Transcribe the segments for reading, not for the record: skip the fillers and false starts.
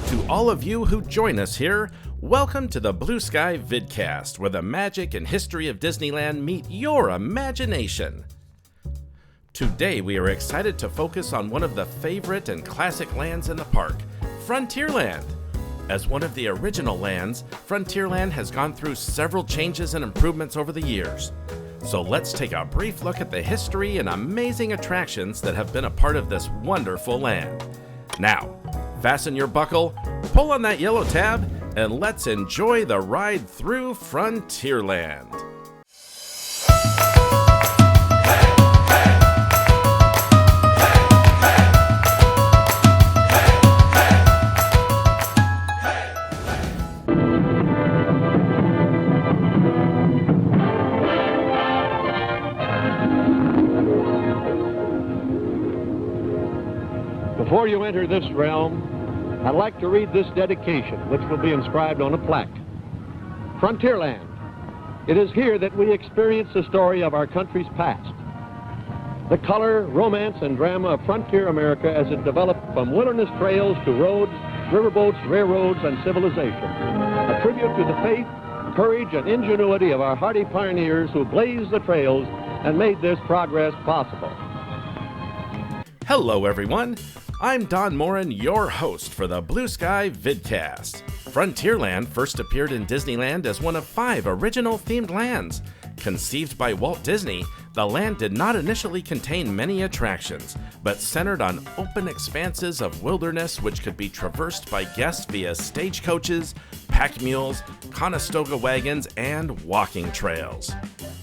To all of you who join us here, welcome to the Blue Sky Vid-Cast, where the magic and history of Disneyland meet your imagination. Today we are excited to focus on one of the favorite and classic lands in the park, Frontierland. As one of the original lands, Frontierland has gone through several changes and improvements over the years. So let's take a brief look at the history and amazing attractions that have been a part of this wonderful land. Now, fasten your buckle, pull on that yellow tab, and let's enjoy the ride through Frontierland. Before you enter this realm, I'd like to read this dedication, which will be inscribed on a plaque. Frontierland. It is here that we experience the story of our country's past. The color, romance, and drama of frontier America as it developed from wilderness trails to roads, riverboats, railroads, and civilization. A tribute to the faith, courage, and ingenuity of our hardy pioneers who blazed the trails and made this progress possible. Hello everyone, I'm Don Morin, your host for the Blue Sky Vid-Cast. Frontierland first appeared in Disneyland as one of 5 original themed lands. Conceived by Walt Disney, the land did not initially contain many attractions, but centered on open expanses of wilderness which could be traversed by guests via stagecoaches, pack mules, Conestoga wagons, and walking trails.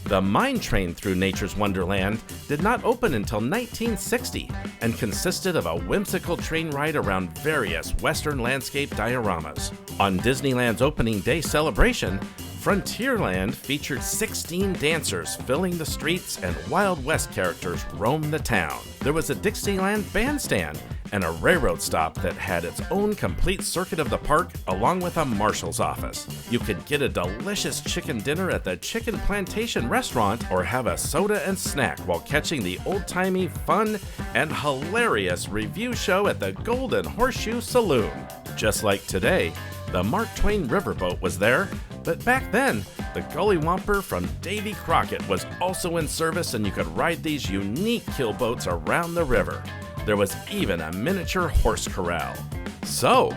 The mine train through Nature's Wonderland did not open until 1960 and consisted of a whimsical train ride around various Western landscape dioramas. On Disneyland's opening day celebration, Frontierland featured 16 dancers filling the streets and Wild West characters roamed the town. There was a Dixieland bandstand and a railroad stop that had its own complete circuit of the park along with a marshal's office. You could get a delicious chicken dinner at the Chicken Plantation restaurant or have a soda and snack while catching the old-timey, fun, and hilarious review show at the Golden Horseshoe Saloon. Just like today, the Mark Twain riverboat was there, but back then, the Gully Whomper from Davy Crockett was also in service and you could ride these unique keelboats around the river. There was even a miniature horse corral. So,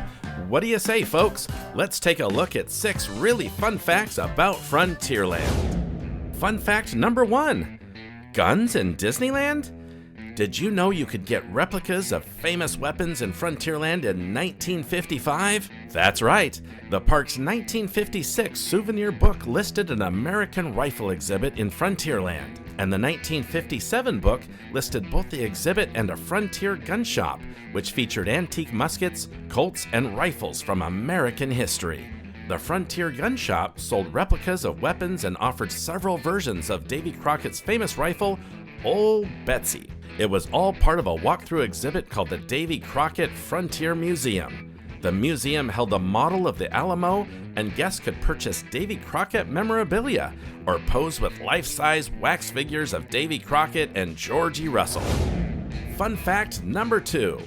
what do you say, folks? Let's take a look at 6 really fun facts about Frontierland. Fun fact number 1, guns in Disneyland? Did you know you could get replicas of famous weapons in Frontierland in 1955? That's right, the park's 1956 souvenir book listed an American rifle exhibit in Frontierland, and the 1957 book listed both the exhibit and a Frontier gun shop, which featured antique muskets, Colts, and rifles from American history. The Frontier gun shop sold replicas of weapons and offered several versions of Davy Crockett's famous rifle, Old Betsy. It was all part of a walkthrough exhibit called the Davy Crockett Frontier Museum. The museum held a model of the Alamo, and guests could purchase Davy Crockett memorabilia or pose with life-size wax figures of Davy Crockett and George E. Russell. Fun fact number 2.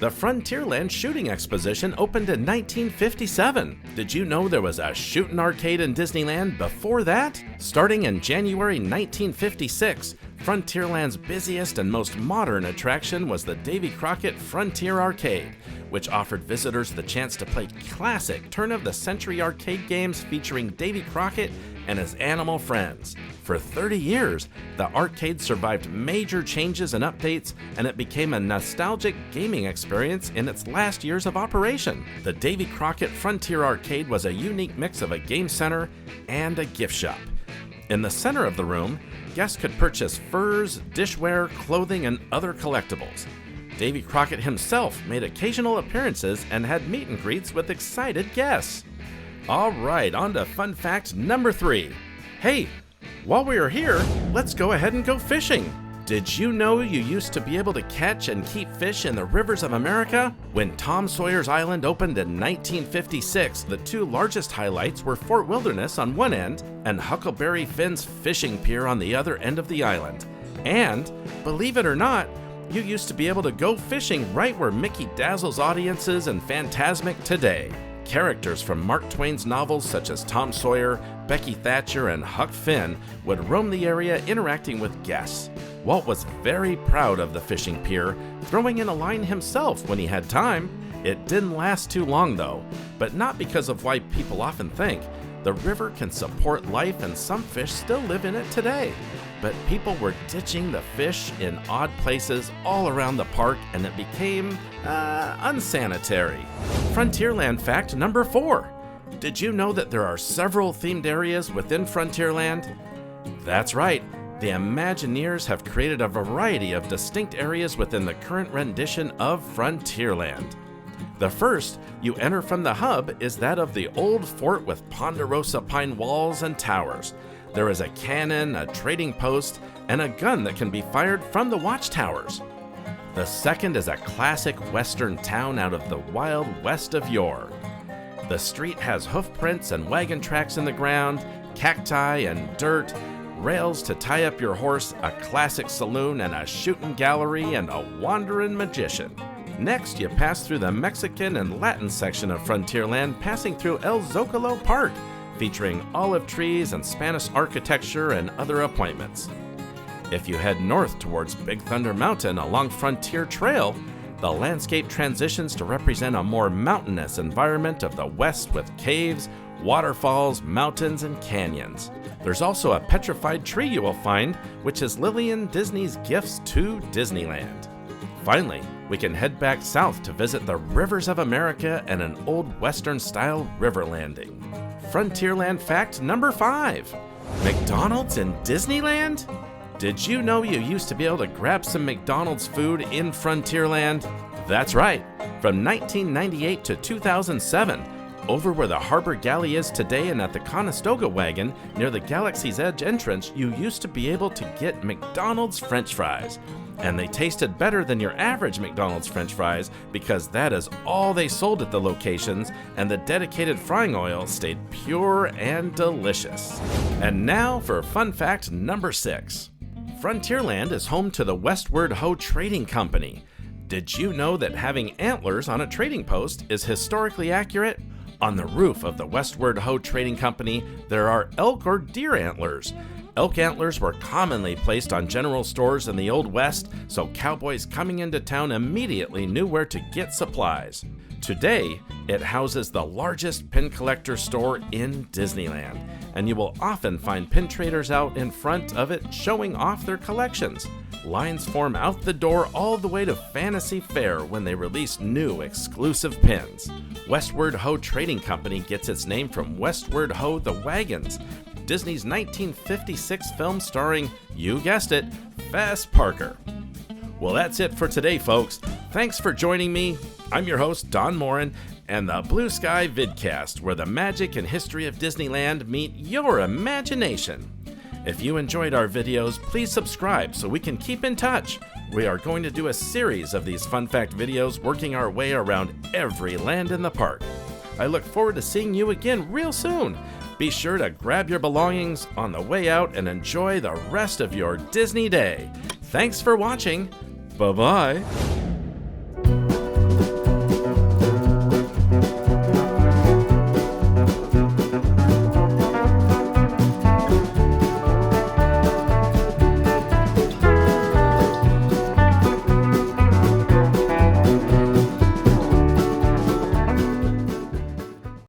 The Frontierland Shooting Exposition opened in 1957. Did you know there was a shooting arcade in Disneyland before that? Starting in January 1956, Frontierland's busiest and most modern attraction was the Davy Crockett Frontier Arcade, which offered visitors the chance to play classic turn-of-the-century arcade games featuring Davy Crockett and his animal friends. For 30 years, the arcade survived major changes and updates, and it became a nostalgic gaming experience in its last years of operation. The Davy Crockett Frontier Arcade was a unique mix of a game center and a gift shop. In the center of the room, guests could purchase furs, dishware, clothing, and other collectibles. Davy Crockett himself made occasional appearances and had meet and greets with excited guests. All right, on to fun fact number 3. Hey, while we are here, let's go ahead and go fishing. Did you know you used to be able to catch and keep fish in the rivers of America? When Tom Sawyer's Island opened in 1956, the 2 largest highlights were Fort Wilderness on one end and Huckleberry Finn's fishing pier on the other end of the island. And, believe it or not, you used to be able to go fishing right where Mickey dazzles audiences and Fantasmic today. Characters from Mark Twain's novels such as Tom Sawyer, Becky Thatcher, and Huck Finn would roam the area interacting with guests. Walt was very proud of the fishing pier, throwing in a line himself when he had time. It didn't last too long though, but not because of why people often think. The river can support life and some fish still live in it today. But people were ditching the fish in odd places all around the park and it became, unsanitary. Frontierland fact number 4. Did you know that there are several themed areas within Frontierland? That's right. The Imagineers have created a variety of distinct areas within the current rendition of Frontierland. The first you enter from the hub is that of the old fort with ponderosa pine walls and towers. There is a cannon, a trading post, and a gun that can be fired from the watchtowers. The second is a classic western town out of the wild west of yore. The street has hoof prints and wagon tracks in the ground, cacti and dirt, rails to tie up your horse, a classic saloon and a shooting gallery, and a wandering magician. Next, you pass through the Mexican and Latin section of Frontierland, passing through El Zocalo Park, featuring olive trees and Spanish architecture and other appointments. If you head north towards Big Thunder Mountain along Frontier Trail, the landscape transitions to represent a more mountainous environment of the West with caves, waterfalls, mountains, and canyons. There's also a petrified tree you will find, which is Lillian Disney's gifts to Disneyland. Finally, we can head back south to visit the rivers of America and an old Western-style river landing. Frontierland fact number 5. McDonald's in Disneyland? Did you know you used to be able to grab some McDonald's food in Frontierland? That's right. From 1998 to 2007, over where the Harbor Galley is today and at the Conestoga Wagon, near the Galaxy's Edge entrance, you used to be able to get McDonald's French fries. And they tasted better than your average McDonald's French fries because that is all they sold at the locations, and the dedicated frying oil stayed pure and delicious. And now for fun fact number 6. Frontierland is home to the Westward Ho Trading Company. Did you know that having antlers on a trading post is historically accurate? On the roof of the Westward Ho Trading Company, there are elk or deer antlers. Elk antlers were commonly placed on general stores in the Old West, so cowboys coming into town immediately knew where to get supplies. Today, it houses the largest pin collector store in Disneyland, and you will often find pin traders out in front of it showing off their collections. Lines form out the door all the way to Fantasy Fair when they release new exclusive pins. Westward Ho Trading Company gets its name from Westward Ho the Wagons, Disney's 1956 film starring, you guessed it, Fess Parker. Well, that's it for today, folks. Thanks for joining me. I'm your host, Don Morin, and the Blue Sky Vid-Cast, where the magic and history of Disneyland meet your imagination. If you enjoyed our videos, please subscribe so we can keep in touch. We are going to do a series of these fun fact videos working our way around every land in the park. I look forward to seeing you again real soon. Be sure to grab your belongings on the way out and enjoy the rest of your Disney day. Thanks for watching. Bye-bye.